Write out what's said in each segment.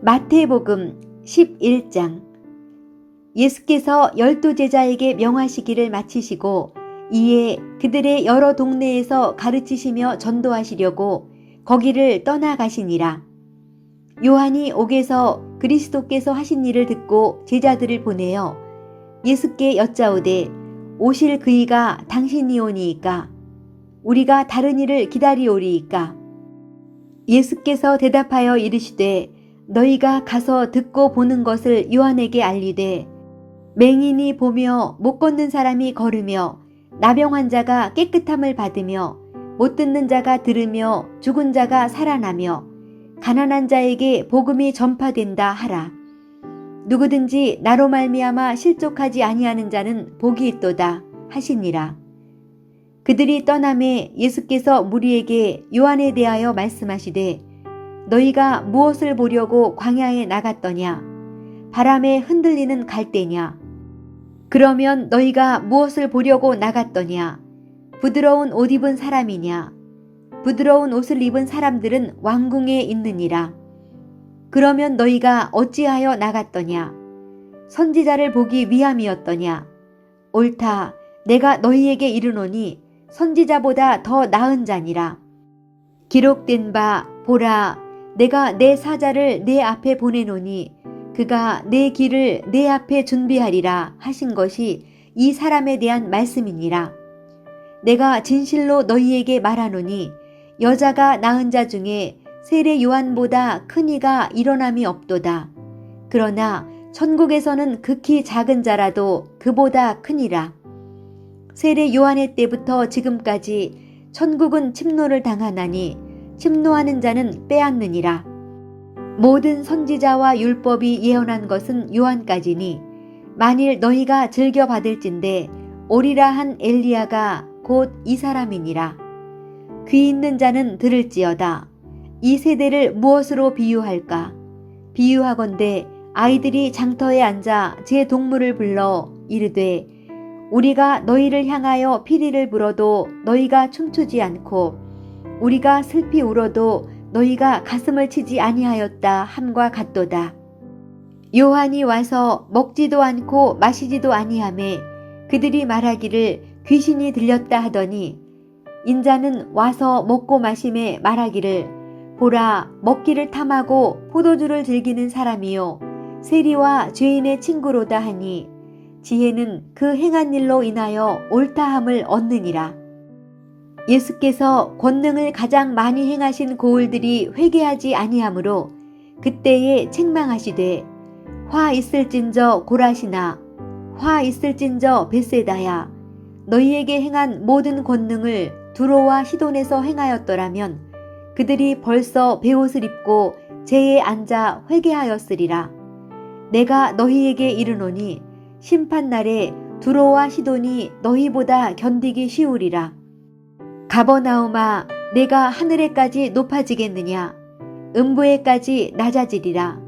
마태복음 11장. 예수께서 12제자에게 명하시기를 마치시고 이에 그들의 여러 동네에서 가르치시며 전도하시려고 거기를 떠나가시니라. 요한이 옥에서 그리스도께서 하신 일을 듣고 제자들을 보내어 예수께 여짜오되 오실 그이가 당신이오니이까? 우리가 다른 이를 기다리오리이까? 예수께서 대답하여 이르시되 너희가 가서 듣고 보는 것을 요한에게 알리되 맹인이 보며 못 걷는 사람이 걸으며 나병 환자가 깨끗함을 받으며 못 듣는 자가 들으며 죽은 자가 살아나며 가난한 자에게 복음이 전파된다 하라. 누구든지 나로 말미암아 실족하지 아니하는 자는 복이 있도다 하시니라. 그들이 떠나매 예수께서 무리에게 요한에 대하여 말씀하시되 너희가 무엇을 보려고 광야에 나갔더냐? 바람에 흔들리는 갈대냐? 그러면 너희가 무엇을 보려고 나갔더냐? 부드러운 옷 입은 사람이냐? 부드러운 옷을 입은 사람들은 왕궁에 있느니라. 그러면 너희가 어찌하여 나갔더냐? 선지자를 보기 위함이었더냐? 옳다. 내가 너희에게 이르노니 선지자보다 더 나은 자니라. 기록된 바 보라, 내가 내 사자를 내 앞에 보내노니 그가 내 길을 내 앞에 준비하리라 하신 것이 이 사람에 대한 말씀이니라. 내가 진실로 너희에게 말하노니 여자가 낳은 자 중에 세례 요한보다 큰 이가 일어남이 없도다. 그러나 천국에서는 극히 작은 자라도 그보다 크니라. 세례 요한의 때부터 지금까지 천국은 침노를 당하나니 침노하는 자는 빼앗느니라. 모든 선지자와 율법이 예언한 것은 요한까지니 만일 너희가 즐겨 받을진대 오리라 한 엘리야가 곧 이 사람이니라. 귀 있는 자는 들을지어다. 이 세대를 무엇으로 비유할까? 비유하건대 아이들이 장터에 앉아 제 동물을 불러 이르되 우리가 너희를 향하여 피리를 불어도 너희가 춤추지 않고 우리가 슬피 울어도 너희가 가슴을 치지 아니하였다 함과 같도다. 요한이 와서 먹지도 않고 마시지도 아니하매 그들이 말하기를 귀신이 들렸다 하더니 인자는 와서 먹고 마심에 말하기를 보라, 먹기를 탐하고 포도주를 즐기는 사람이요 세리와 죄인의 친구로다 하니 지혜는 그 행한 일로 인하여 옳다함을 얻느니라. 예수께서 권능을 가장 많이 행하신 고을들이 회개하지 아니하므로 그때에 책망하시되 화 있을진저 고라시나 화 있을진저 벳세다야 너희에게 행한 모든 권능을 두로와 시돈에서 행하였더라면 그들이 벌써 베옷을 입고 제에 앉아 회개하였으리라. 내가 너희에게 이르노니 심판날에 두로와 시돈이 너희보다 견디기 쉬우리라. 가버나움아, 내가 하늘에까지 높아지겠느냐? 음부에까지 낮아지리라.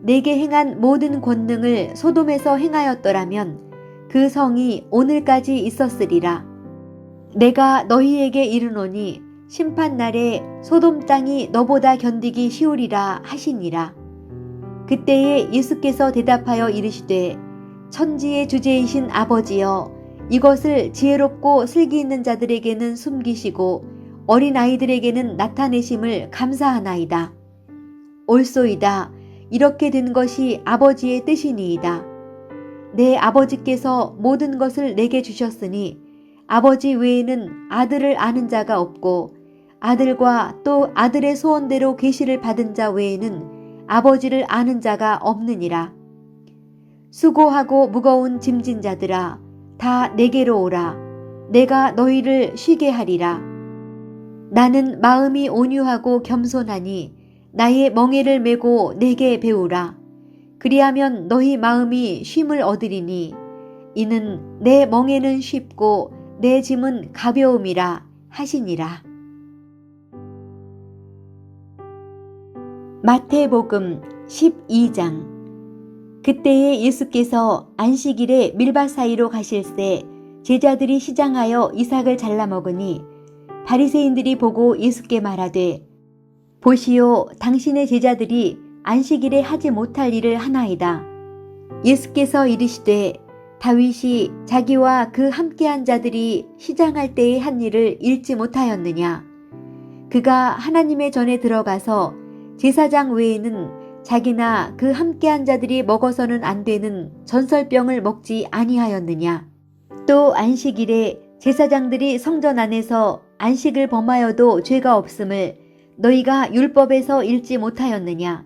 내게 행한 모든 권능을 소돔에서 행하였더라면 그 성이 오늘까지 있었으리라. 내가 너희에게 이르노니 심판날에 소돔 땅이 너보다 견디기 쉬우리라 하시니라. 그때에 예수께서 대답하여 이르시되 천지의 주제이신 아버지여 이것을 지혜롭고 슬기 있는 자들에게는 숨기시고 어린아이들에게는 나타내심을 감사하나이다. 옳소이다. 이렇게 된 것이 아버지의 뜻이니이다. 내 아버지께서 모든 것을 내게 주셨으니 아버지 외에는 아들을 아는 자가 없고 아들과 또 아들의 소원대로 계시를 받은 자 외에는 아버지를 아는 자가 없느니라. 수고하고 무거운 짐진 자들아 다 내게로 오라. 내가 너희를 쉬게 하리라. 나는 마음이 온유하고 겸손하니 나의 멍에를 메고 내게 배우라. 그리하면 너희 마음이 쉼을 얻으리니 이는 내 멍에는 쉽고 내 짐은 가벼움이라 하시니라. 마태복음 12장. 그때에 예수께서 안식일에 밀밭 사이로 가실새 제자들이 시장하여 이삭을 잘라 먹으니 바리새인들이 보고 예수께 말하되 보시오, 당신의 제자들이 안식일에 하지 못할 일을 하나이다. 예수께서 이르시되 다윗이 자기와 그 함께한 자들이 시장할 때에 한 일을 읽지 못하였느냐. 그가 하나님의 전에 들어가서 제사장 외에는 자기나 그 함께한 자들이 먹어서는 안 되는 전설병을 먹지 아니하였느냐. 또 안식일에 제사장들이 성전 안에서 안식을 범하여도 죄가 없음을 너희가 율법에서 읽지 못하였느냐.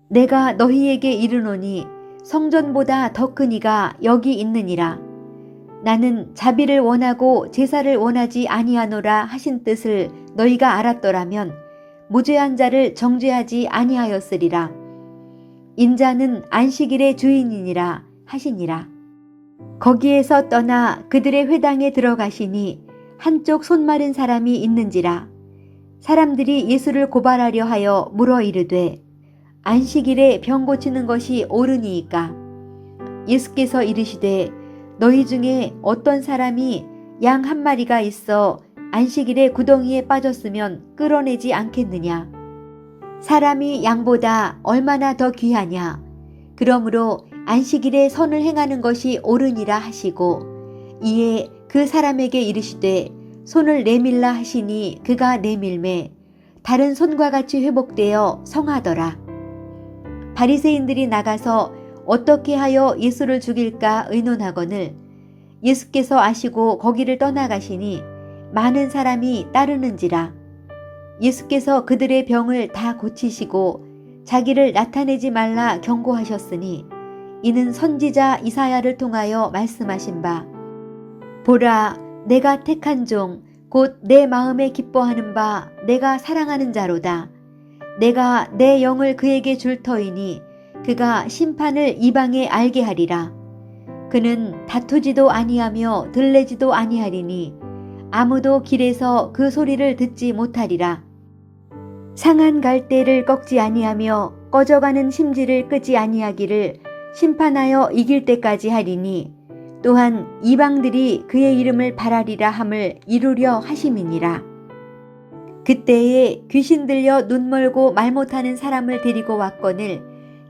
내가 너희에게 이르노니 성전보다 더 큰 이가 여기 있느니라. 나는 자비를 원하고 제사를 원하지 아니하노라 하신 뜻을 너희가 알았더라면 무죄한 자를 정죄하지 아니하였으리라. 인자는 안식일의 주인이니라 하시니라. 거기에서 떠나 그들의 회당에 들어가시니 한쪽 손 마른 사람이 있는지라. 사람들이 예수를 고발하려 하여 물어 이르되 안식일에 병 고치는 것이 옳으니이까. 예수께서 이르시되 너희 중에 어떤 사람이 양 한 마리가 있어 안식일에 구덩이에 빠졌으면 끌어내지 않겠느냐. 사람이 양보다 얼마나 더 귀하냐. 그러므로 안식일에 선을 행하는 것이 옳으니라 하시고 이에 그 사람에게 이르시되 손을 내밀라 하시니 그가 내밀매 다른 손과 같이 회복되어 성하더라. 바리새인들이 나가서 어떻게 하여 예수를 죽일까 의논하거늘 예수께서 아시고 거기를 떠나가시니 많은 사람이 따르는지라. 예수께서 그들의 병을 다 고치시고 자기를 나타내지 말라 경고하셨으니 이는 선지자 이사야를 통하여 말씀하신 바 보라 내가 택한 종 곧 내 마음에 기뻐하는 바 내가 사랑하는 자로다. 내가 내 영을 그에게 줄 터이니 그가 심판을 이방에 알게 하리라. 그는 다투지도 아니하며 들레지도 아니하리니 아무도 길에서 그 소리를 듣지 못하리라. 상한 갈대를 꺾지 아니하며 꺼져가는 심지를 끄지 아니하기를 심판하여 이길 때까지 하리니 또한 이방들이 그의 이름을 바라리라 함을 이루려 하심이니라. 그때에 귀신 들려 눈 멀고 말 못하는 사람을 데리고 왔거늘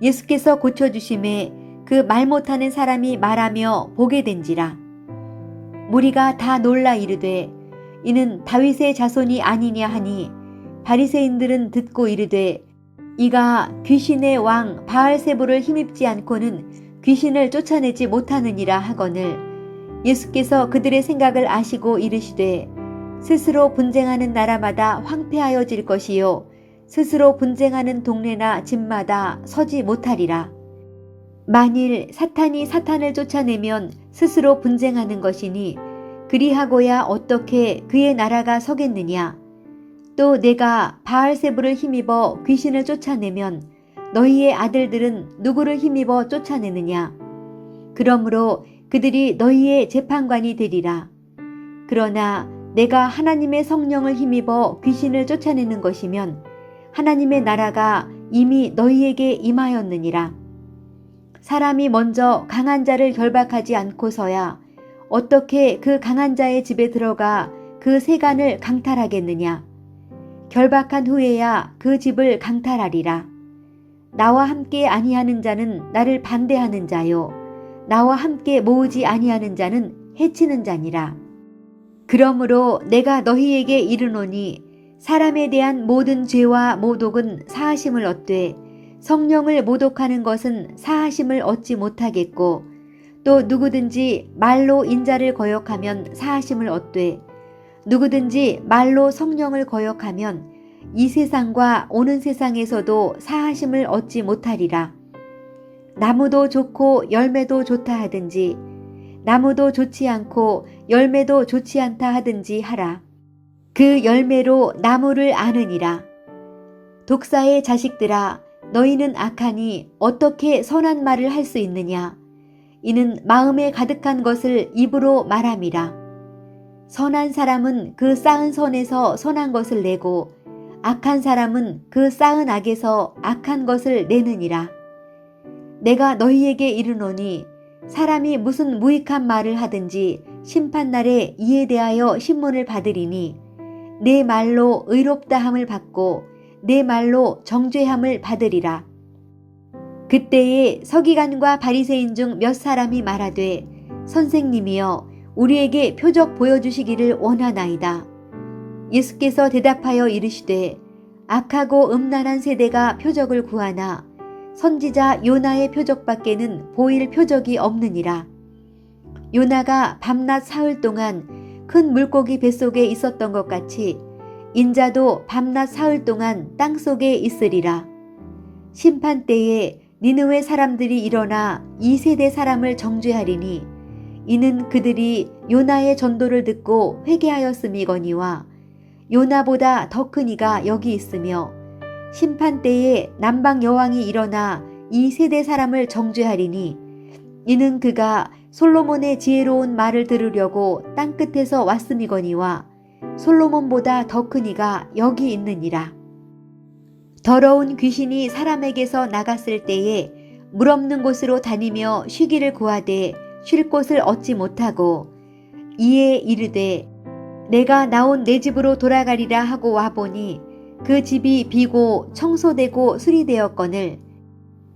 예수께서 고쳐주심에 그 말 못하는 사람이 말하며 보게 된지라. 무리가 다 놀라 이르되 이는 다윗의 자손이 아니냐 하니 바리새인들은 듣고 이르되 이가 귀신의 왕 바알세불을 힘입지 않고는 귀신을 쫓아내지 못하느니라 하거늘 예수께서 그들의 생각을 아시고 이르시되 스스로 분쟁하는 나라마다 황폐하여질 것이요 스스로 분쟁하는 동네나 집마다 서지 못하리라. 만일 사탄이 사탄을 쫓아내면 스스로 분쟁하는 것이니 그리하고야 어떻게 그의 나라가 서겠느냐. 또 내가 바알세불을 힘입어 귀신을 쫓아내면 너희의 아들들은 누구를 힘입어 쫓아내느냐. 그러므로 그들이 너희의 재판관이 되리라. 그러나 내가 하나님의 성령을 힘입어 귀신을 쫓아내는 것이면 하나님의 나라가 이미 너희에게 임하였느니라. 사람이 먼저 강한 자를 결박하지 않고서야 어떻게 그 강한 자의 집에 들어가 그 세간을 강탈하겠느냐. 결박한 후에야 그 집을 강탈하리라. 나와 함께 아니하는 자는 나를 반대하는 자요 나와 함께 모으지 아니하는 자는 해치는 자니라. 그러므로 내가 너희에게 이르노니 사람에 대한 모든 죄와 모독은 사하심을 얻되 성령을 모독하는 것은 사하심을 얻지 못하겠고 또 누구든지 말로 인자를 거역하면 사하심을 얻되 누구든지 말로 성령을 거역하면 이 세상과 오는 세상에서도 사하심을 얻지 못하리라. 나무도 좋고 열매도 좋다 하든지 나무도 좋지 않고 열매도 좋지 않다 하든지 하라. 그 열매로 나무를 아느니라. 독사의 자식들아 너희는 악하니 어떻게 선한 말을 할 수 있느냐. 이는 마음에 가득한 것을 입으로 말함이라. 선한 사람은 그 쌓은 선에서 선한 것을 내고 악한 사람은 그 쌓은 악에서 악한 것을 내느니라. 내가 너희에게 이르노니 사람이 무슨 무익한 말을 하든지 심판날에 이에 대하여 신문을 받으리니 내 말로 의롭다함을 받고 내 말로 정죄함을 받으리라. 그때에 서기관과 바리새인 중 몇 사람이 말하되 선생님이여 우리에게 표적 보여주시기를 원하나이다. 예수께서 대답하여 이르시되 악하고 음란한 세대가 표적을 구하나 선지자 요나의 표적밖에는 보일 표적이 없느니라. 요나가 밤낮 사흘 동안 큰 물고기 뱃속에 있었던 것 같이 인자도 밤낮 사흘 동안 땅속에 있으리라. 심판 때에 니느웨 사람들이 일어나 이 세대 사람을 정죄하리니 이는 그들이 요나의 전도를 듣고 회개하였음이거니와 요나보다 더 큰 이가 여기 있으며 심판 때에 남방 여왕이 일어나 이 세대 사람을 정죄하리니 이는 그가 솔로몬의 지혜로운 말을 들으려고 땅끝에서 왔음이거니와 솔로몬보다 더 큰 이가 여기 있느니라. 더러운 귀신이 사람에게서 나갔을 때에 물 없는 곳으로 다니며 쉬기를 구하되 쉴 곳을 얻지 못하고 이에 이르되 내가 나온 내 집으로 돌아가리라 하고 와보니 그 집이 비고 청소되고 수리되었거늘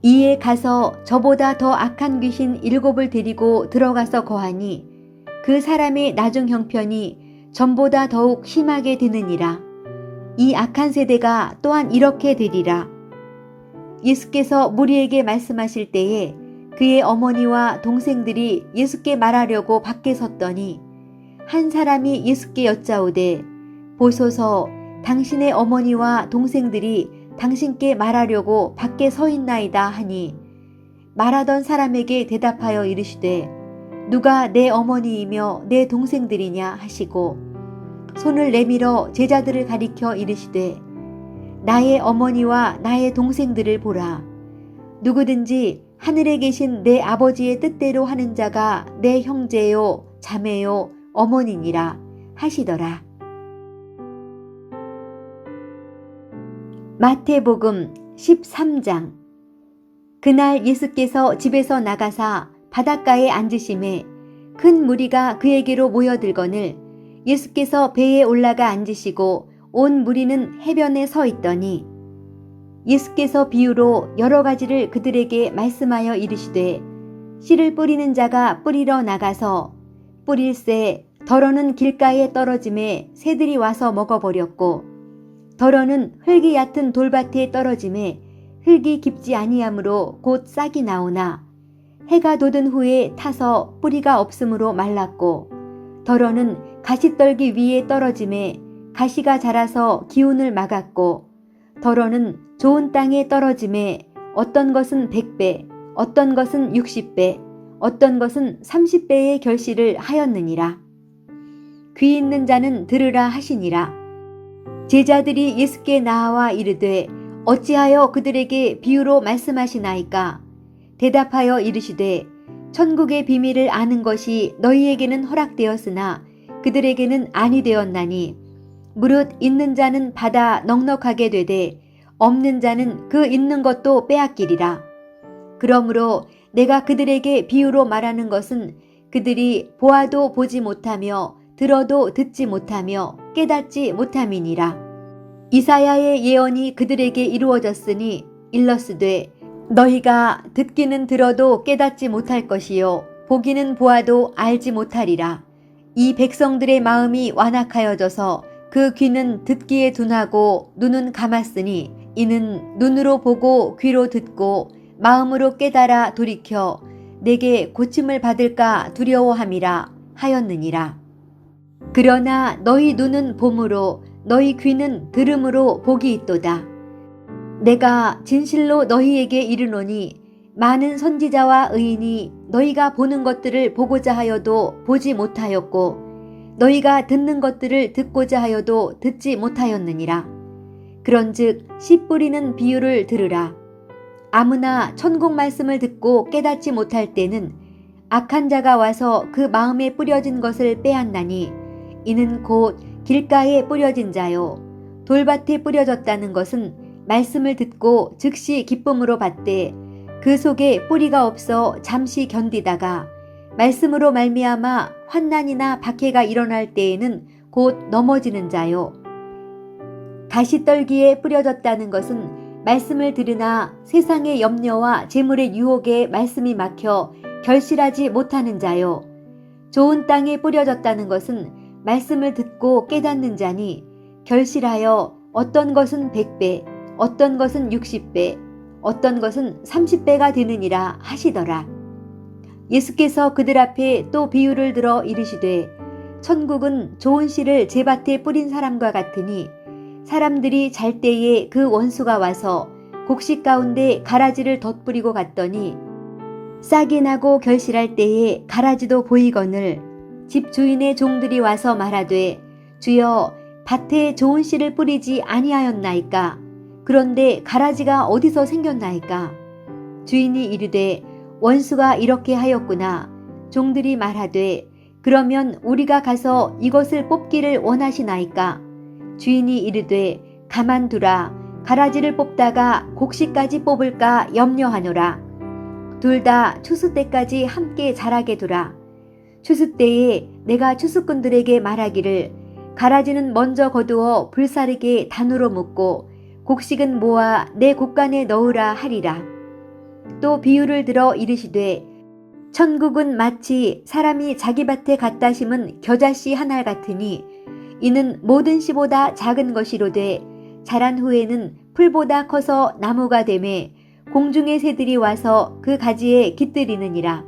이에 가서 저보다 더 악한 귀신 7을 데리고 들어가서 거하니 그 사람의 나중 형편이 전보다 더욱 심하게 되느니라. 이 악한 세대가 또한 이렇게 되리라. 예수께서 무리에게 말씀하실 때에 그의 어머니와 동생들이 예수께 말하려고 밖에 섰더니 한 사람이 예수께 여짜오되 보소서 당신의 어머니와 동생들이 당신께 말하려고 밖에 서 있나이다 하니 말하던 사람에게 대답하여 이르시되 누가 내 어머니이며 내 동생들이냐 하시고 손을 내밀어 제자들을 가리켜 이르시되 나의 어머니와 나의 동생들을 보라. 누구든지 하늘에 계신 내 아버지의 뜻대로 하는 자가 내 형제요 자매요 어머니니라 하시더라. 마태복음 13장. 그날 예수께서 집에서 나가사 바닷가에 앉으심에 큰 무리가 그에게로 모여들거늘 예수께서 배에 올라가 앉으시고 온 무리는 해변에 서 있더니 예수께서 비유로 여러 가지를 그들에게 말씀하여 이르시되 씨를 뿌리는 자가 뿌리러 나가서 뿌릴새 덜어는 길가에 떨어짐에 새들이 와서 먹어버렸고 덜어는 흙이 얕은 돌밭에 떨어짐에 흙이 깊지 아니하므로 곧 싹이 나오나 해가 돋은 후에 타서 뿌리가 없으므로 말랐고 덜어는 가시떨기 위에 떨어짐에 가시가 자라서 기운을 막았고 덜어는 좋은 땅에 떨어짐에 어떤 것은 100배 어떤 것은 60배 어떤 것은 30배의 결실을 하였느니라. 귀 있는 자는 들으라 하시니라. 제자들이 예수께 나와 이르되 어찌하여 그들에게 비유로 말씀하시나이까? 대답하여 이르시되 천국의 비밀을 아는 것이 너희에게는 허락되었으나 그들에게는 아니 되었나니 무릇 있는 자는 받아 넉넉하게 되되 없는 자는 그 있는 것도 빼앗기리라. 그러므로 내가 그들에게 비유로 말하는 것은 그들이 보아도 보지 못하며 들어도 듣지 못하며 깨닫지 못함이니라. 이사야의 예언이 그들에게 이루어졌으니 일러스되 너희가 듣기는 들어도 깨닫지 못할 것이요 보기는 보아도 알지 못하리라. 이 백성들의 마음이 완악하여져서 그 귀는 듣기에 둔하고 눈은 감았으니 이는 눈으로 보고 귀로 듣고 마음으로 깨달아 돌이켜 내게 고침을 받을까 두려워함이라 하였느니라. 그러나 너희 눈은 봄으로 너희 귀는 들음으로 복이 있도다. 내가 진실로 너희에게 이르노니 많은 선지자와 의인이 너희가 보는 것들을 보고자 하여도 보지 못하였고 너희가 듣는 것들을 듣고자 하여도 듣지 못하였느니라. 그런즉 씨 뿌리는 비유를 들으라. 아무나 천국 말씀을 듣고 깨닫지 못할 때는 악한 자가 와서 그 마음에 뿌려진 것을 빼앗나니 이는 곧 길가에 뿌려진 자요 돌밭에 뿌려졌다는 것은 말씀을 듣고 즉시 기쁨으로 받되 그 속에 뿌리가 없어 잠시 견디다가 말씀으로 말미암아 환난이나 박해가 일어날 때에는 곧 넘어지는 자요. 가시떨기에 뿌려졌다는 것은 말씀을 들으나 세상의 염려와 재물의 유혹에 말씀이 막혀 결실하지 못하는 자요. 좋은 땅에 뿌려졌다는 것은 말씀을 듣고 깨닫는 자니 결실하여 어떤 것은 100배, 어떤 것은 60배, 어떤 것은 30배가 되느니라 하시더라. 예수께서 그들 앞에 또 비유를 들어 이르시되 천국은 좋은 씨를 제밭에 뿌린 사람과 같으니 사람들이 잘 때에 그 원수가 와서 곡식 가운데 가라지를 덧뿌리고 갔더니 싹이 나고 결실할 때에 가라지도 보이거늘 집 주인의 종들이 와서 말하되 주여 밭에 좋은 씨를 뿌리지 아니하였나이까? 그런데 가라지가 어디서 생겼나이까? 주인이 이르되 원수가 이렇게 하였구나. 종들이 말하되 그러면 우리가 가서 이것을 뽑기를 원하시나이까? 주인이 이르되 가만두라. 가라지를 뽑다가 곡식까지 뽑을까 염려하노라. 둘 다 추수 때까지 함께 자라게 두라. 추수 때에 내가 추수꾼들에게 말하기를 가라지는 먼저 거두어 불사르게 단으로 묶고 곡식은 모아 내 곡간에 넣으라 하리라. 또 비유를 들어 이르시되 천국은 마치 사람이 자기 밭에 갖다 심은 겨자씨 한 알 같으니 이는 모든 씨보다 작은 것이로되 자란 후에는 풀보다 커서 나무가 되매 공중의 새들이 와서 그 가지에 깃들이느니라.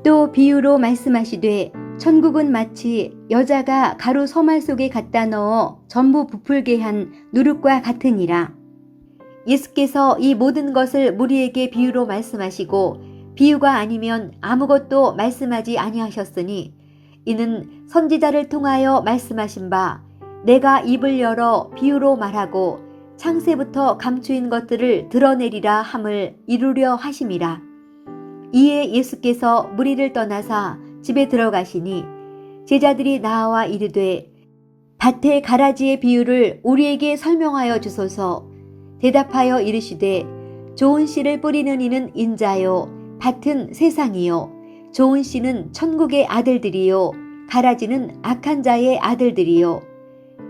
또 비유로 말씀하시되 천국은 마치 여자가 가루 서말 속에 갖다 넣어 전부 부풀게 한 누룩과 같으니라. 예수께서 이 모든 것을 무리에게 비유로 말씀하시고 비유가 아니면 아무것도 말씀하지 아니하셨으니 이는 선지자를 통하여 말씀하신 바 내가 입을 열어 비유로 말하고 창세부터 감추인 것들을 드러내리라 함을 이루려 하심이라. 이에 예수께서 무리를 떠나사 집에 들어가시니 제자들이 나와 이르되 밭의 가라지의 비유를 우리에게 설명하여 주소서. 대답하여 이르시되 좋은 씨를 뿌리는 이는 인자요 밭은 세상이요 좋은 씨는 천국의 아들들이요 가라지는 악한 자의 아들들이요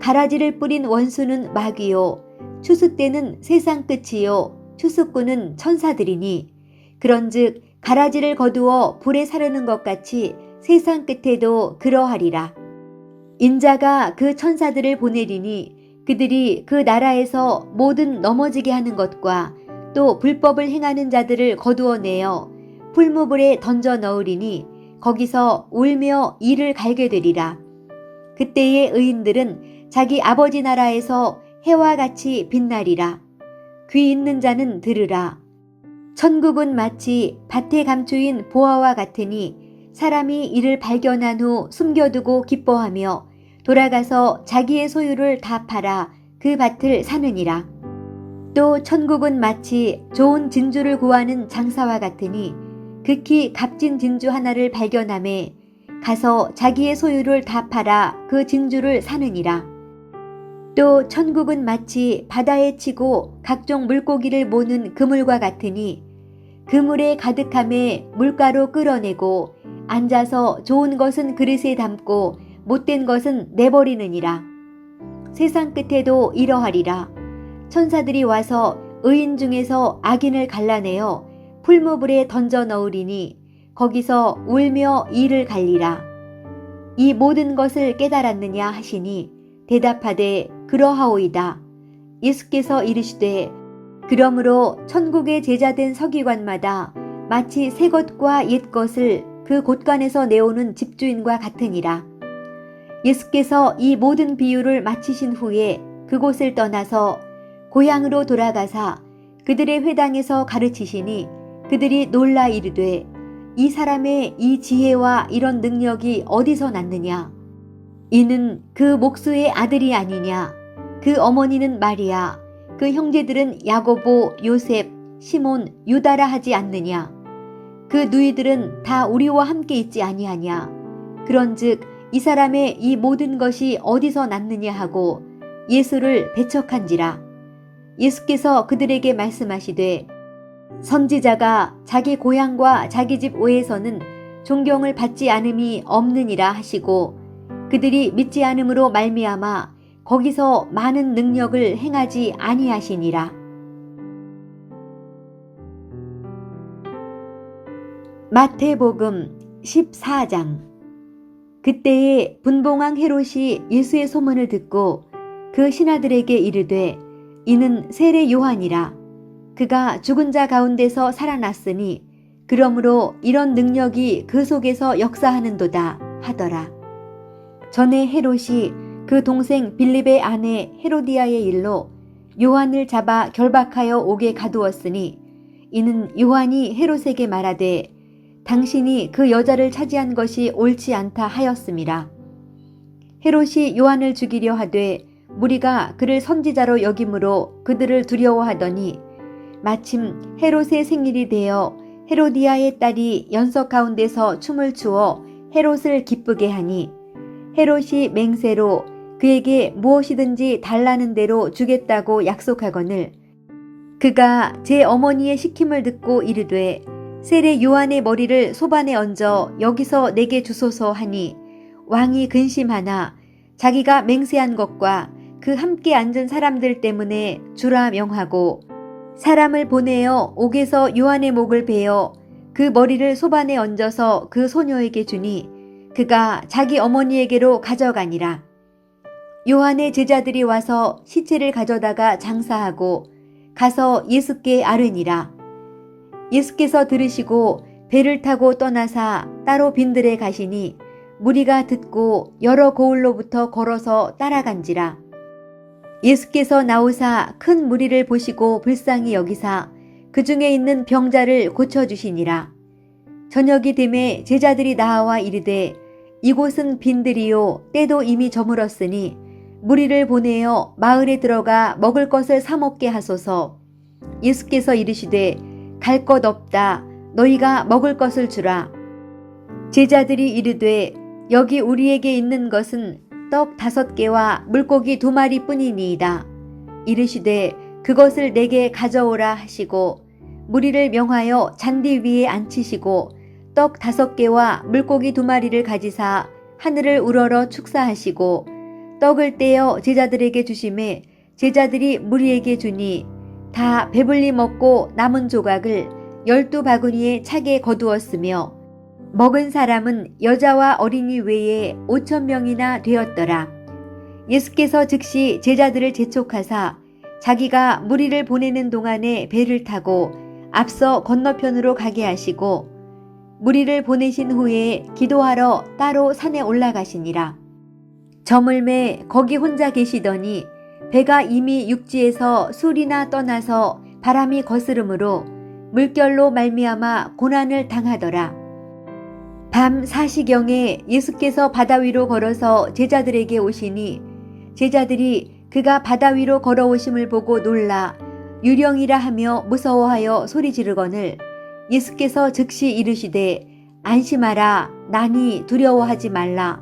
가라지를 뿌린 원수는 마귀요 추수 때는 세상 끝이요 추수꾼은 천사들이니 그런즉 가라지를 거두어 불에 사르는 것 같이 세상 끝에도 그러하리라. 인자가 그 천사들을 보내리니 그들이 그 나라에서 모든 넘어지게 하는 것과 또 불법을 행하는 자들을 거두어내어 풀무불에 던져 넣으리니 거기서 울며 이를 갈게 되리라. 그때의 의인들은 자기 아버지 나라에서 해와 같이 빛나리라. 귀 있는 자는 들으라. 천국은 마치 밭에 감추인 보화와 같으니 사람이 이를 발견한 후 숨겨두고 기뻐하며 돌아가서 자기의 소유를 다 팔아 그 밭을 사느니라. 또 천국은 마치 좋은 진주를 구하는 장사와 같으니 극히 값진 진주 하나를 발견하매 가서 자기의 소유를 다 팔아 그 진주를 사느니라. 또 천국은 마치 바다에 치고 각종 물고기를 모는 그물과 같으니 그물에 가득함에 물가로 끌어내고 앉아서 좋은 것은 그릇에 담고 못된 것은 내버리느니라. 세상 끝에도 이러하리라. 천사들이 와서 의인 중에서 악인을 갈라내어 풀무불에 던져 넣으리니 거기서 울며 이를 갈리라. 이 모든 것을 깨달았느냐 하시니 대답하되 그러하오이다. 예수께서 이르시되 그러므로 천국의 제자된 서기관마다 마치 새 것과 옛 것을 그 곳간에서 내오는 집주인과 같으니라. 예수께서 이 모든 비유를 마치신 후에 그곳을 떠나서 고향으로 돌아가사 그들의 회당에서 가르치시니 그들이 놀라 이르되 이 사람의 이 지혜와 이런 능력이 어디서 났느냐? 이는 그 목수의 아들이 아니냐? 그 어머니는 마리아, 그 형제들은 야고보, 요셉, 시몬, 유다라 하지 않느냐? 그 누이들은 다 우리와 함께 있지 아니하냐? 그런즉 이 사람의 이 모든 것이 어디서 났느냐 하고 예수를 배척한지라. 예수께서 그들에게 말씀하시되 선지자가 자기 고향과 자기 집 외에서는 존경을 받지 않음이 없느니라 하시고 그들이 믿지 않음으로 말미암아 거기서 많은 능력을 행하지 아니하시니라. 마태복음 14장. 그때에 분봉왕 헤롯이 예수의 소문을 듣고 그 신하들에게 이르되 이는 세례 요한이라. 그가 죽은 자 가운데서 살아났으니 그러므로 이런 능력이 그 속에서 역사하는도다 하더라. 전에 헤롯이 그 동생 빌립의 아내 헤로디아의 일로 요한을 잡아 결박하여 옥에 가두었으니 이는 요한이 헤롯에게 말하되 당신이 그 여자를 차지한 것이 옳지 않다 하였음이라. 헤롯이 요한을 죽이려 하되 무리가 그를 선지자로 여김으로 그들을 두려워하더니 마침 헤롯의 생일이 되어 헤로디아의 딸이 연석 가운데서 춤을 추어 헤롯을 기쁘게 하니 헤롯이 맹세로 그에게 무엇이든지 달라는 대로 주겠다고 약속하거늘 그가 제 어머니의 시킴을 듣고 이르되 세례 요한의 머리를 소반에 얹어 여기서 내게 주소서 하니 왕이 근심하나 자기가 맹세한 것과 그 함께 앉은 사람들 때문에 주라 명하고 사람을 보내어 옥에서 요한의 목을 베어 그 머리를 소반에 얹어서 그 소녀에게 주니 그가 자기 어머니에게로 가져가니라. 요한의 제자들이 와서 시체를 가져다가 장사하고 가서 예수께 아르니라. 예수께서 들으시고 배를 타고 떠나사 따로 빈들에 가시니 무리가 듣고 여러 고을로부터 걸어서 따라간지라. 예수께서 나오사 큰 무리를 보시고 불쌍히 여기사 그 중에 있는 병자를 고쳐주시니라. 저녁이 되매 제자들이 나와 이르되 이곳은 빈들이요 때도 이미 저물었으니 무리를 보내어 마을에 들어가 먹을 것을 사 먹게 하소서. 예수께서 이르시되 갈 것 없다. 너희가 먹을 것을 주라. 제자들이 이르되 여기 우리에게 있는 것은 떡 5개와 물고기 2마리 뿐이니이다. 이르시되 그것을 내게 가져오라 하시고 무리를 명하여 잔디 위에 앉히시고 떡 5개와 물고기 2마리를 가지사 하늘을 우러러 축사하시고 떡을 떼어 제자들에게 주시매 제자들이 무리에게 주니 다 배불리 먹고 남은 조각을 12바구니에 차게 거두었으며 먹은 사람은 여자와 어린이 외에 5,000명이나 되었더라. 예수께서 즉시 제자들을 재촉하사 자기가 무리를 보내는 동안에 배를 타고 앞서 건너편으로 가게 하시고 무리를 보내신 후에 기도하러 따로 산에 올라가시니라. 저물매 거기 혼자 계시더니 배가 이미 육지에서 술이나 떠나서 바람이 거스름으로 물결로 말미암아 고난을 당하더라. 밤 4시경에 예수께서 바다 위로 걸어서 제자들에게 오시니 제자들이 그가 바다 위로 걸어오심을 보고 놀라 유령이라 하며 무서워하여 소리 지르거늘 예수께서 즉시 이르시되 안심하라 나니 두려워하지 말라.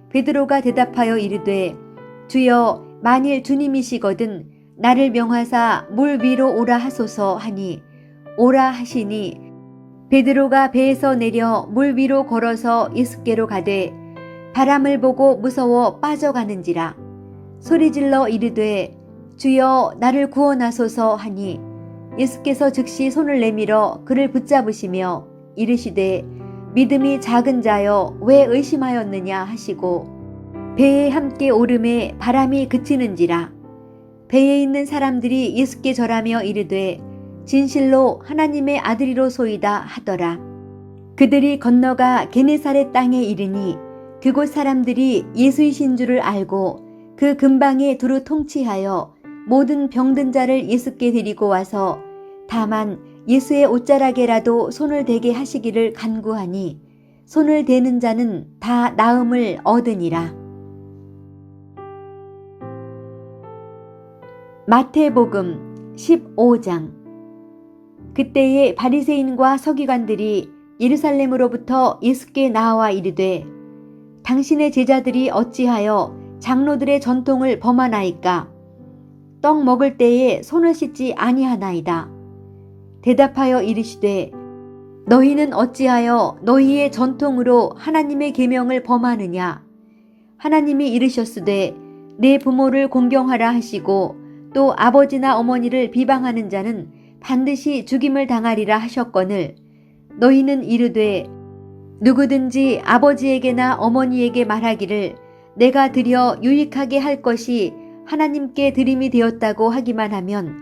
베드로가 대답하여 이르되 주여 만일 주님이시거든 나를 명하사 물 위로 오라 하소서 하니 오라 하시니 베드로가 배에서 내려 물 위로 걸어서 예수께로 가되 바람을 보고 무서워 빠져가는지라. 소리질러 이르되 주여 나를 구원하소서 하니 예수께서 즉시 손을 내밀어 그를 붙잡으시며 이르시되 믿음이 작은 자여 왜 의심하였느냐 하시고 배에 함께 오름에 바람이 그치는지라. 배에 있는 사람들이 예수께 절하며 이르되 진실로 하나님의 아들이로소이다 하더라. 그들이 건너가 게네사렛 땅에 이르니 그곳 사람들이 예수이신 줄을 알고 그 근방에 두루 통치하여 모든 병든 자를 예수께 데리고 와서 다만 예수의 옷자락에라도 손을 대게 하시기를 간구하니 손을 대는 자는 다 나음을 얻으니라. 마태복음 15장. 그때에 바리새인과 서기관들이 예루살렘으로부터 예수께 나와 이르되 당신의 제자들이 어찌하여 장로들의 전통을 범하나이까? 떡 먹을 때에 손을 씻지 아니하나이다. 대답하여 이르시되 너희는 어찌하여 너희의 전통으로 하나님의 계명을 범하느냐? 하나님이 이르셨으되 내 부모를 공경하라 하시고 또 아버지나 어머니를 비방하는 자는 반드시 죽임을 당하리라 하셨거늘 너희는 이르되 누구든지 아버지에게나 어머니에게 말하기를 내가 드려 유익하게 할 것이 하나님께 드림이 되었다고 하기만 하면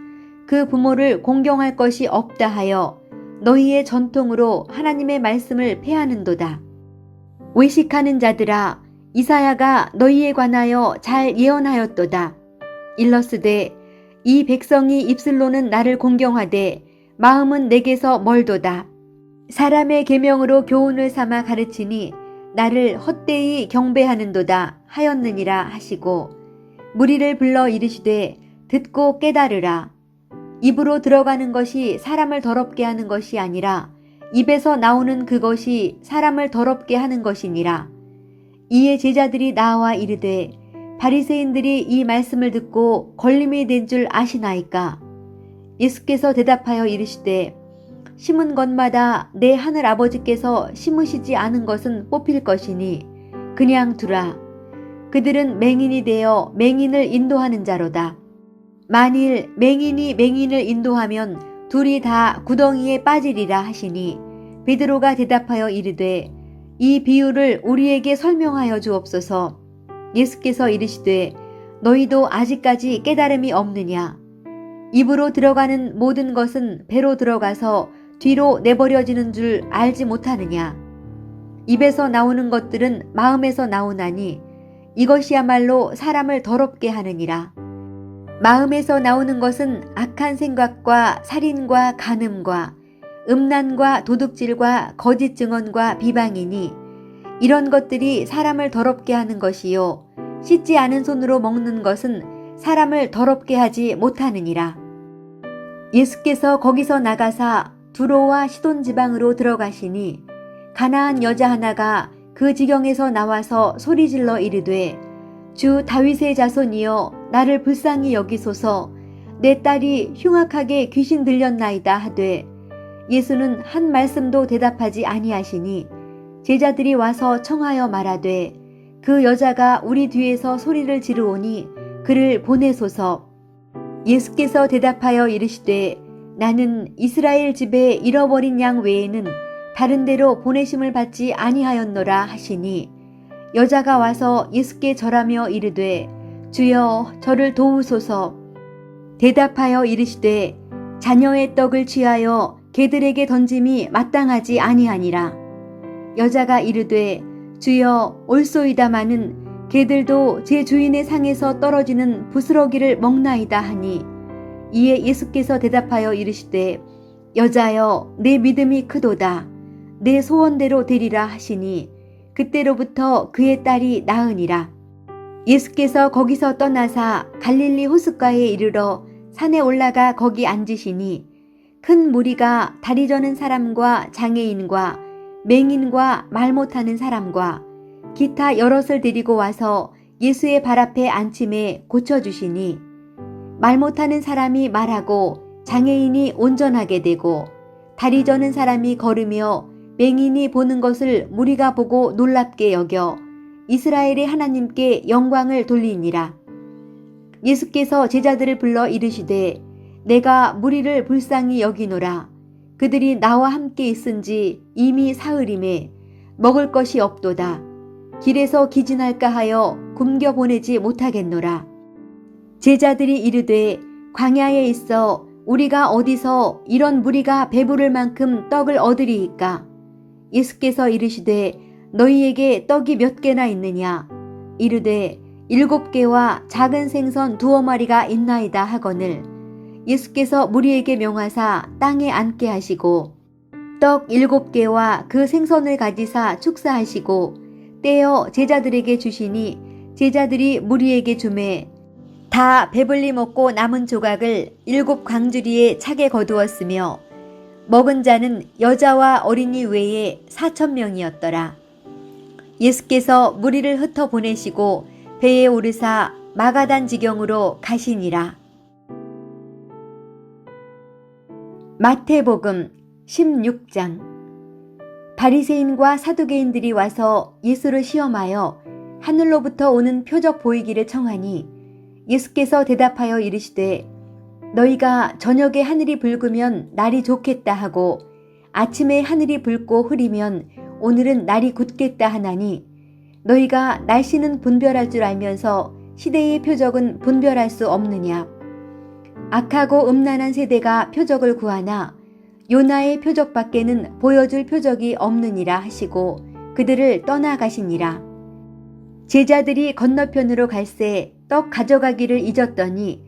그 부모를 공경할 것이 없다 하여 너희의 전통으로 하나님의 말씀을 폐하는도다. 외식하는 자들아, 이사야가 너희에 관하여 잘 예언하였도다. 일러스되 이 백성이 입술로는 나를 공경하되 마음은 내게서 멀도다. 사람의 계명으로 교훈을 삼아 가르치니 나를 헛되이 경배하는도다 하였느니라 하시고 무리를 불러 이르시되 듣고 깨달으라. 입으로 들어가는 것이 사람을 더럽게 하는 것이 아니라 입에서 나오는 그것이 사람을 더럽게 하는 것이니라. 이에 제자들이 나와 이르되 바리새인들이 이 말씀을 듣고 걸림이 된 줄 아시나이까? 예수께서 대답하여 이르시되 심은 것마다 내 하늘 아버지께서 심으시지 않은 것은 뽑힐 것이니 그냥 두라. 그들은 맹인이 되어 맹인을 인도하는 자로다. 만일 맹인이 맹인을 인도하면 둘이 다 구덩이에 빠지리라 하시니 베드로가 대답하여 이르되 이 비유를 우리에게 설명하여 주옵소서. 예수께서 이르시되 너희도 아직까지 깨달음이 없느냐? 입으로 들어가는 모든 것은 배로 들어가서 뒤로 내버려지는 줄 알지 못하느냐? 입에서 나오는 것들은 마음에서 나오나니 이것이야말로 사람을 더럽게 하느니라. 마음에서 나오는 것은 악한 생각과 살인과 간음과 음란과 도둑질과 거짓 증언과 비방이니 이런 것들이 사람을 더럽게 하는 것이요 씻지 않은 손으로 먹는 것은 사람을 더럽게 하지 못하느니라. 예수께서 거기서 나가사 두로와 시돈 지방으로 들어가시니 가나안 여자 하나가 그 지경에서 나와서 소리질러 이르되 주 다윗의 자손이여 나를 불쌍히 여기소서. 내 딸이 흉악하게 귀신 들렸나이다 하되 예수는 한 말씀도 대답하지 아니하시니 제자들이 와서 청하여 말하되 그 여자가 우리 뒤에서 소리를 지르오니 그를 보내소서. 예수께서 대답하여 이르시되 나는 이스라엘 집에 잃어버린 양 외에는 다른 데로 보내심을 받지 아니하였노라 하시니 여자가 와서 예수께 절하며 이르되 주여 저를 도우소서. 대답하여 이르시되 자녀의 떡을 취하여 개들에게 던짐이 마땅하지 아니하니라. 여자가 이르되 주여 올소이다마는 개들도 제 주인의 상에서 떨어지는 부스러기를 먹나이다 하니 이에 예수께서 대답하여 이르시되 여자여 내 믿음이 크도다. 내 소원대로 되리라 하시니 그때로부터 그의 딸이 나으니라. 예수께서 거기서 떠나사 갈릴리 호숫가에 이르러 산에 올라가 거기 앉으시니 큰 무리가 다리 저는 사람과 장애인과 맹인과 말 못하는 사람과 기타 여럿을 데리고 와서 예수의 발 앞에 앉힘에 고쳐주시니 말 못하는 사람이 말하고 장애인이 온전하게 되고 다리 저는 사람이 걸으며 맹인이 보는 것을 무리가 보고 놀랍게 여겨 이스라엘의 하나님께 영광을 돌리니라. 예수께서 제자들을 불러 이르시되 내가 무리를 불쌍히 여기노라. 그들이 나와 함께 있은지 이미 사흘임에 먹을 것이 없도다. 길에서 기진할까 하여 굶겨 보내지 못하겠노라. 제자들이 이르되 광야에 있어 우리가 어디서 이런 무리가 배부를 만큼 떡을 얻으리이까? 예수께서 이르시되 너희에게 떡이 몇 개나 있느냐? 이르되 7개와 작은 생선 2마리가 있나이다 하거늘 예수께서 무리에게 명하사 땅에 앉게 하시고 떡 7개와 그 생선을 가지사 축사하시고 떼어 제자들에게 주시니 제자들이 무리에게 주매 다 배불리 먹고 남은 조각을 7 광주리에 차게 거두었으며 먹은 자는 여자와 어린이 외에 4,000명이었더라. 예수께서 무리를 흩어 보내시고 배에 오르사 마가단 지경으로 가시니라. 마태복음 16장. 바리새인과 사두개인들이 와서 예수를 시험하여 하늘로부터 오는 표적 보이기를 청하니 예수께서 대답하여 이르시되 너희가 저녁에 하늘이 붉으면 날이 좋겠다 하고 아침에 하늘이 붉고 흐리면 오늘은 날이 굳겠다 하나니 너희가 날씨는 분별할 줄 알면서 시대의 표적은 분별할 수 없느냐. 악하고 음란한 세대가 표적을 구하나 요나의 표적밖에는 보여줄 표적이 없느니라 하시고 그들을 떠나가시니라. 제자들이 건너편으로 갈새 떡 가져가기를 잊었더니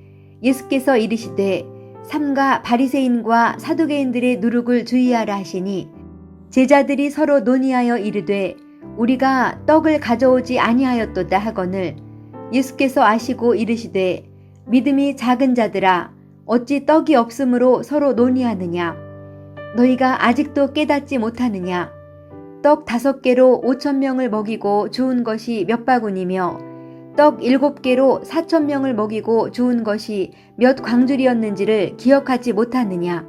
예수께서 이르시되 삼가 바리새인과 사두개인들의 누룩을 주의하라 하시니 제자들이 서로 논의하여 이르되 우리가 떡을 가져오지 아니하였도다 하거늘 예수께서 아시고 이르시되 믿음이 작은 자들아 어찌 떡이 없으므로 서로 논의하느냐. 너희가 아직도 깨닫지 못하느냐. 떡 5개로 5,000명을 먹이고 주운 것이 몇 바구니며 떡 7개로 4,000명을 먹이고 주운 것이 몇 광줄이었는지를 기억하지 못하느냐.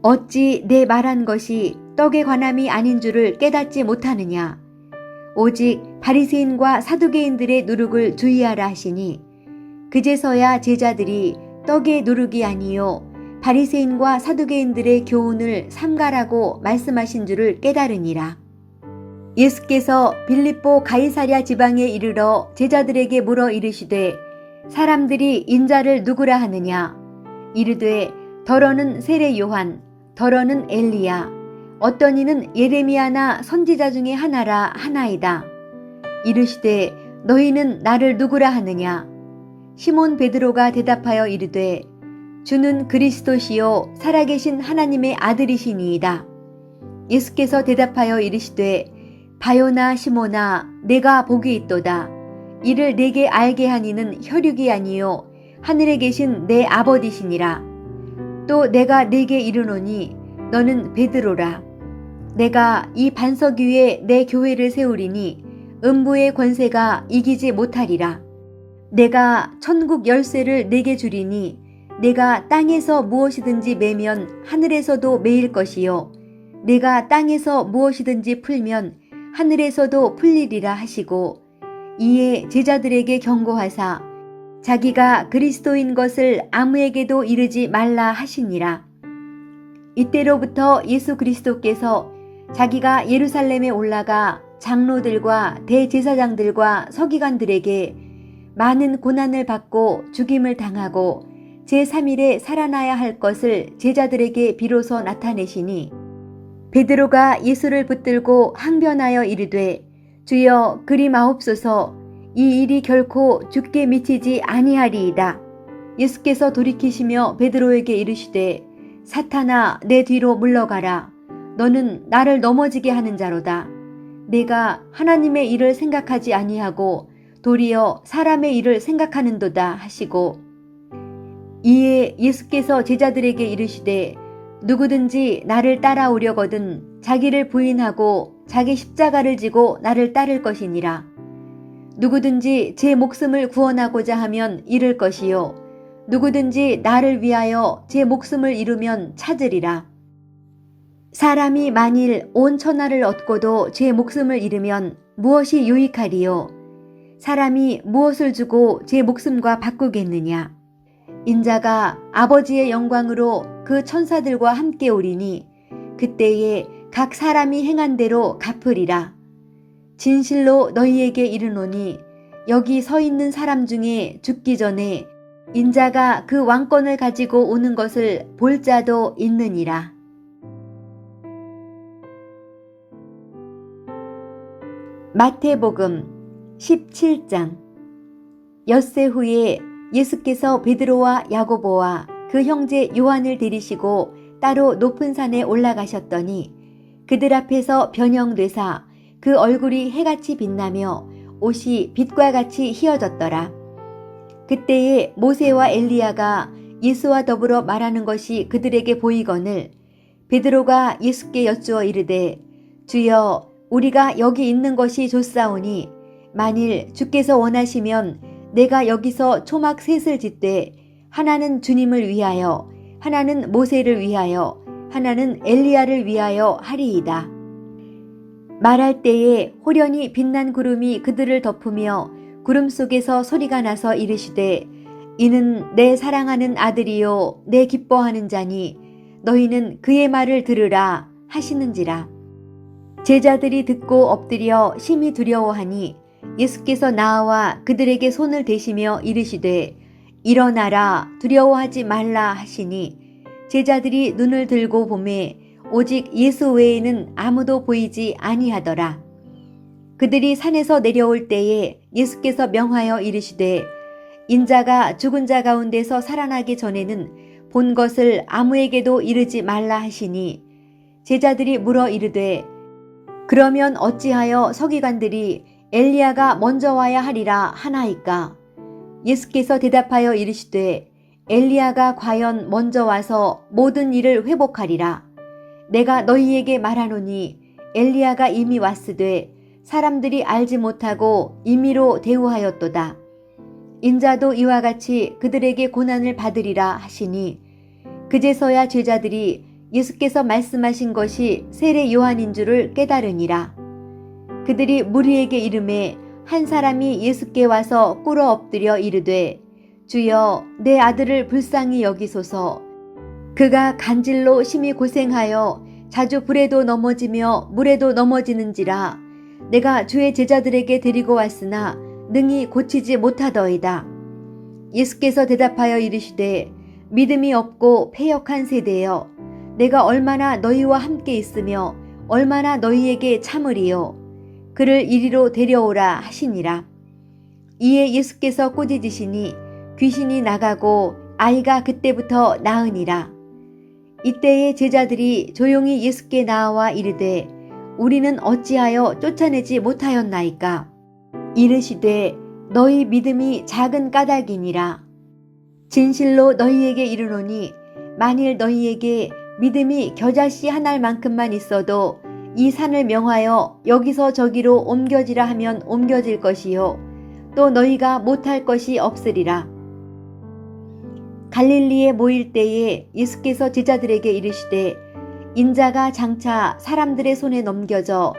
어찌 내 말한 것이 떡의 관함이 아닌 줄을 깨닫지 못하느냐. 오직 바리새인과 사두개인들의 누룩을 주의하라 하시니 그제서야 제자들이 떡의 누룩이 아니요 바리새인과 사두개인들의 교훈을 삼가라고 말씀하신 줄을 깨달으니라. 예수께서 빌립보 가이사랴 지방에 이르러 제자들에게 물어 이르시되 사람들이 인자를 누구라 하느냐. 이르되 더러는 세례 요한, 더러는 엘리야, 어떤 이는 예레미야나 선지자 중에 하나라 하나이다. 이르시되 너희는 나를 누구라 하느냐. 시몬 베드로가 대답하여 이르되 주는 그리스도시요 살아계신 하나님의 아들이시니이다. 예수께서 대답하여 이르시되 바요나 시몬아 내가 복이 있도다. 이를 내게 알게 하니는 혈육이 아니요 하늘에 계신 내 아버지시니라. 또 내가 네게 이르노니 너는 베드로라. 내가 이 반석 위에 내 교회를 세우리니 음부의 권세가 이기지 못하리라. 내가 천국 열쇠를 네게 주리니 내가 땅에서 무엇이든지 매면 하늘에서도 매일 것이요 내가 땅에서 무엇이든지 풀면 하늘에서도 풀리리라 하시고 이에 제자들에게 경고하사 자기가 그리스도인 것을 아무에게도 이르지 말라 하시니라. 이때로부터 예수 그리스도께서 자기가 예루살렘에 올라가 장로들과 대제사장들과 서기관들에게 많은 고난을 받고 죽임을 당하고 제3일에 살아나야 할 것을 제자들에게 비로소 나타내시니 베드로가 예수를 붙들고 항변하여 이르되 주여 그리 마옵소서. 이 일이 결코 죽게 미치지 아니하리이다. 예수께서 돌이키시며 베드로에게 이르시되 사탄아 내 뒤로 물러가라. 너는 나를 넘어지게 하는 자로다. 내가 하나님의 일을 생각하지 아니하고 도리어 사람의 일을 생각하는도다 하시고 이에 예수께서 제자들에게 이르시되 누구든지 나를 따라오려거든 자기를 부인하고 자기 십자가를 지고 나를 따를 것이니라. 누구든지 제 목숨을 구원하고자 하면 잃을 것이요 누구든지 나를 위하여 제 목숨을 잃으면 찾으리라. 사람이 만일 온 천하를 얻고도 제 목숨을 잃으면 무엇이 유익하리요. 사람이 무엇을 주고 제 목숨과 바꾸겠느냐. 인자가 아버지의 영광으로 그 천사들과 함께 오리니 그때에 각 사람이 행한 대로 갚으리라. 진실로 너희에게 이르노니 여기 서 있는 사람 중에 죽기 전에 인자가 그 왕권을 가지고 오는 것을 볼 자도 있느니라. 마태복음 17장. 엿새 후에 예수께서 베드로와 야고보와 그 형제 요한을 데리시고 따로 높은 산에 올라가셨더니 그들 앞에서 변형되사 그 얼굴이 해같이 빛나며 옷이 빛과 같이 희어졌더라. 그때에 모세와 엘리야가 예수와 더불어 말하는 것이 그들에게 보이거늘 베드로가 예수께 여쭈어 이르되 주여 우리가 여기 있는 것이 좋사오니 만일 주께서 원하시면 내가 여기서 초막 셋을 짓되 하나는 주님을 위하여 하나는 모세를 위하여 하나는 엘리야를 위하여 하리이다. 말할 때에 호련히 빛난 구름이 그들을 덮으며 구름 속에서 소리가 나서 이르시되 이는 내 사랑하는 아들이요 내 기뻐하는 자니 너희는 그의 말을 들으라 하시는지라. 제자들이 듣고 엎드려 심히 두려워하니 예수께서 나와 그들에게 손을 대시며 이르시되 일어나라 두려워하지 말라 하시니 제자들이 눈을 들고 보매 오직 예수 외에는 아무도 보이지 아니하더라. 그들이 산에서 내려올 때에 예수께서 명하여 이르시되 인자가 죽은 자 가운데서 살아나기 전에는 본 것을 아무에게도 이르지 말라 하시니 제자들이 물어 이르되 그러면 어찌하여 서기관들이 엘리야가 먼저 와야 하리라 하나이까? 예수께서 대답하여 이르시되 엘리야가 과연 먼저 와서 모든 일을 회복하리라. 내가 너희에게 말하노니 엘리야가 이미 왔으되 사람들이 알지 못하고 임의로 대우하였도다. 인자도 이와 같이 그들에게 고난을 받으리라 하시니 그제서야 제자들이 예수께서 말씀하신 것이 세례 요한인 줄을 깨달으니라. 그들이 무리에게 이르매 한 사람이 예수께 와서 꿇어 엎드려 이르되 주여 내 아들을 불쌍히 여기소서. 그가 간질로 심히 고생하여 자주 불에도 넘어지며 물에도 넘어지는지라. 내가 주의 제자들에게 데리고 왔으나 능히 고치지 못하더이다. 예수께서 대답하여 이르시되 믿음이 없고 패역한 세대여, 내가 얼마나 너희와 함께 있으며 얼마나 너희에게 참으리요. 그를 이리로 데려오라 하시니라. 이에 예수께서 꾸짖으시니 귀신이 나가고 아이가 그때부터 나으니라. 이때에 제자들이 조용히 예수께 나와 이르되 우리는 어찌하여 쫓아내지 못하였나이까? 이르시되 너희 믿음이 작은 까닭이니라. 진실로 너희에게 이르노니 만일 너희에게 믿음이 겨자씨 한 알만큼만 있어도 이 산을 명하여 여기서 저기로 옮겨지라 하면 옮겨질 것이요 또 너희가 못할 것이 없으리라. 갈릴리에 모일 때에 예수께서 제자들에게 이르시되 인자가 장차 사람들의 손에 넘겨져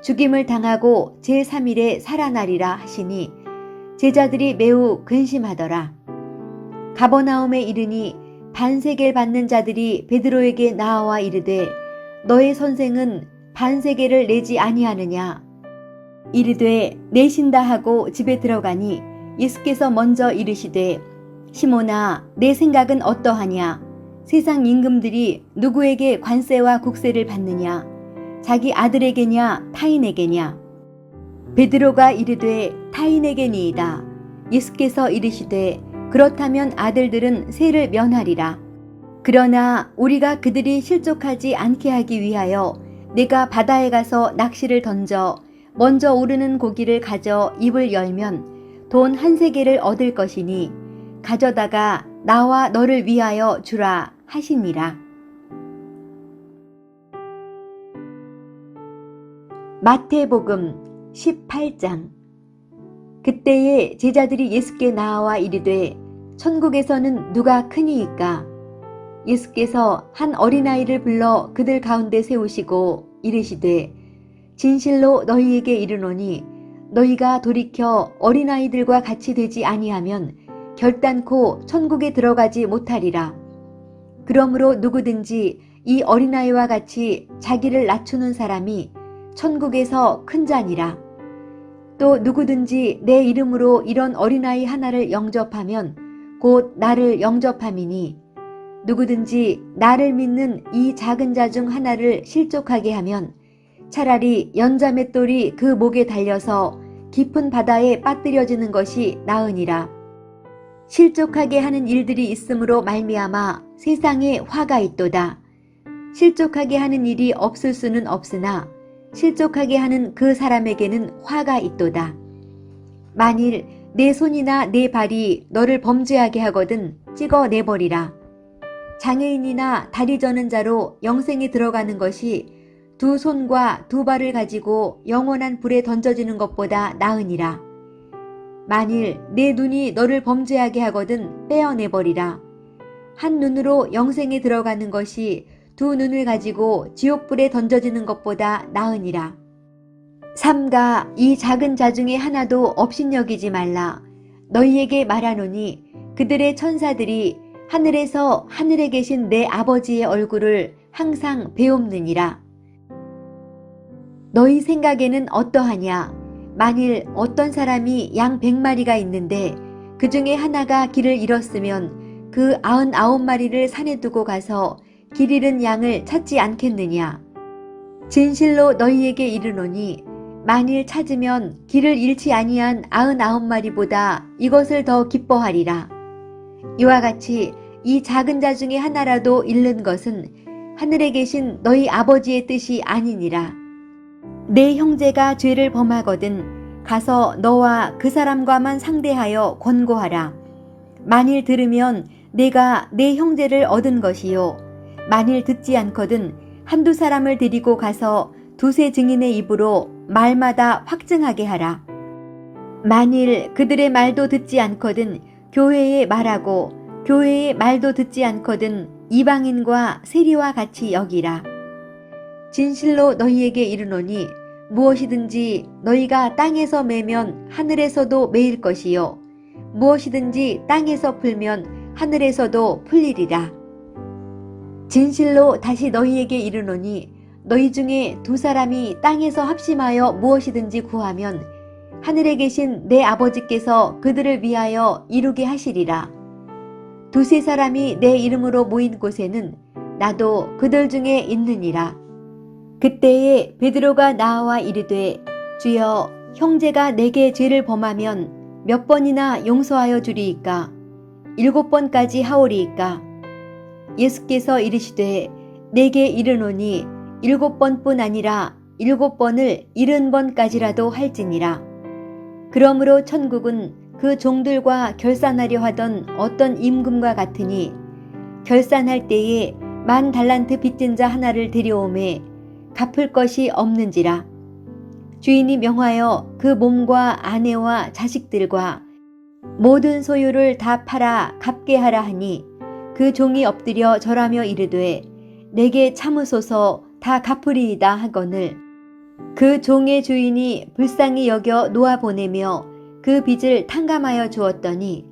죽임을 당하고 제3일에 살아나리라 하시니 제자들이 매우 근심하더라. 가버나움에 이르니 반세겔 받는 자들이 베드로에게 나와 이르되 너의 선생은 반세겔을 내지 아니하느냐? 이르되 내신다 하고 집에 들어가니 예수께서 먼저 이르시되 시몬아 내 생각은 어떠하냐? 세상 임금들이 누구에게 관세와 국세를 받느냐? 자기 아들에게냐 타인에게냐? 베드로가 이르되 타인에게니이다. 예수께서 이르시되 그렇다면 아들들은 세를 면하리라. 그러나 우리가 그들이 실족하지 않게 하기 위하여 내가 바다에 가서 낚시를 던져 먼저 오르는 고기를 가져 입을 열면 돈 한 세겔을 얻을 것이니 가져다가 나와 너를 위하여 주라 하시니라. 마태복음 18장. 그때에 제자들이 예수께 나와 이르되 천국에서는 누가 크니이까? 예수께서 한 어린아이를 불러 그들 가운데 세우시고 이르시되 진실로 너희에게 이르노니 너희가 돌이켜 어린아이들과 같이 되지 아니하면 결단코 천국에 들어가지 못하리라. 그러므로 누구든지 이 어린아이와 같이 자기를 낮추는 사람이 천국에서 큰 자니라. 또 누구든지 내 이름으로 이런 어린아이 하나를 영접하면 곧 나를 영접함이니 누구든지 나를 믿는 이 작은 자 중 하나를 실족하게 하면 차라리 연자맷돌이 그 목에 달려서 깊은 바다에 빠뜨려지는 것이 나으니라. 실족하게 하는 일들이 있으므로 말미암아 세상에 화가 있도다. 실족하게 하는 일이 없을 수는 없으나 실족하게 하는 그 사람에게는 화가 있도다. 만일 내 손이나 내 발이 너를 범죄하게 하거든 찍어내버리라. 장애인이나 다리 저는 자로 영생에 들어가는 것이 두 손과 두 발을 가지고 영원한 불에 던져지는 것보다 나으니라. 만일 내 눈이 너를 범죄하게 하거든 떼어내버리라. 한 눈으로 영생에 들어가는 것이 두 눈을 가지고 지옥불에 던져지는 것보다 나으니라. 삼가 이 작은 자 중에 하나도 업신여기지 말라. 너희에게 말하노니 그들의 천사들이 하늘에서 하늘에 계신 내 아버지의 얼굴을 항상 배옵느니라. 너희 생각에는 어떠하냐? 만일 어떤 사람이 양 100마리가 있는데 그 중에 하나가 길을 잃었으면 그 99마리를 산에 두고 가서 길 잃은 양을 찾지 않겠느냐? 진실로 너희에게 이르노니 만일 찾으면 길을 잃지 아니한 99마리보다 이것을 더 기뻐하리라. 이와 같이 이 작은 자 중에 하나라도 잃는 것은 하늘에 계신 너희 아버지의 뜻이 아니니라. 내 형제가 죄를 범하거든 가서 너와 그 사람과만 상대하여 권고하라. 만일 들으면 내가 내 형제를 얻은 것이요. 만일 듣지 않거든 한두 사람을 데리고 가서 두세 증인의 입으로 말마다 확증하게 하라. 만일 그들의 말도 듣지 않거든 교회에 말하고 교회의 말도 듣지 않거든 이방인과 세리와 같이 여기라. 진실로 너희에게 이르노니 무엇이든지 너희가 땅에서 매면 하늘에서도 매일 것이요 무엇이든지 땅에서 풀면 하늘에서도 풀리리라. 진실로 다시 너희에게 이르노니 너희 중에 두 사람이 땅에서 합심하여 무엇이든지 구하면 하늘에 계신 내 아버지께서 그들을 위하여 이루게 하시리라. 두세 사람이 내 이름으로 모인 곳에는 나도 그들 중에 있느니라. 그때에 베드로가 나와 이르되 주여 형제가 내게 죄를 범하면 몇 번이나 용서하여 주리이까? 7번까지 하오리이까? 예수께서 이르시되 내게 이르노니 7번뿐 아니라 7번을 70번까지라도 할지니라. 그러므로 천국은 그 종들과 결산하려 하던 어떤 임금과 같으니 결산할 때에 10,000달란트 빚진 자 하나를 데려오매 갚을 것이 없는지라. 주인이 명하여 그 몸과 아내와 자식들과 모든 소유를 다 팔아 갚게 하라 하니 그 종이 엎드려 절하며 이르되 내게 참으소서 다 갚으리이다 하거늘 그 종의 주인이 불쌍히 여겨 놓아보내며 그 빚을 탕감하여 주었더니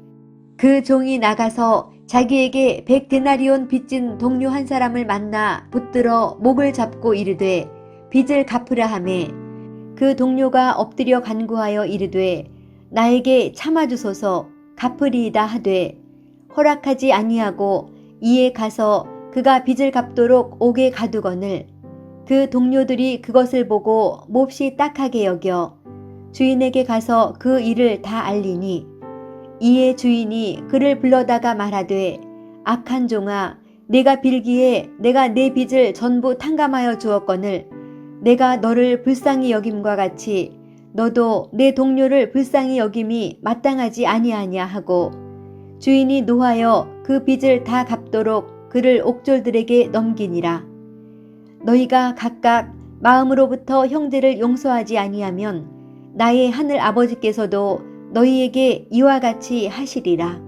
그 종이 나가서 자기에게 100데나리온 빚진 동료 한 사람을 만나 붙들어 목을 잡고 이르되 빚을 갚으라 하매 그 동료가 엎드려 간구하여 이르되 나에게 참아주소서 갚으리이다 하되 허락하지 아니하고 이에 가서 그가 빚을 갚도록 옥에 가두거늘 그 동료들이 그것을 보고 몹시 딱하게 여겨 주인에게 가서 그 일을 다 알리니 이에 주인이 그를 불러다가 말하되 악한 종아 내가 빌기에 내가 내 빚을 전부 탕감하여 주었거늘 내가 너를 불쌍히 여김과 같이 너도 내 동료를 불쌍히 여김이 마땅하지 아니하냐 하고 주인이 노하여 그 빚을 다 갚도록 그를 옥졸들에게 넘기니라. 너희가 각각 마음으로부터 형제를 용서하지 아니하면 나의 하늘 아버지께서도 너희에게 이와 같이 하시리라.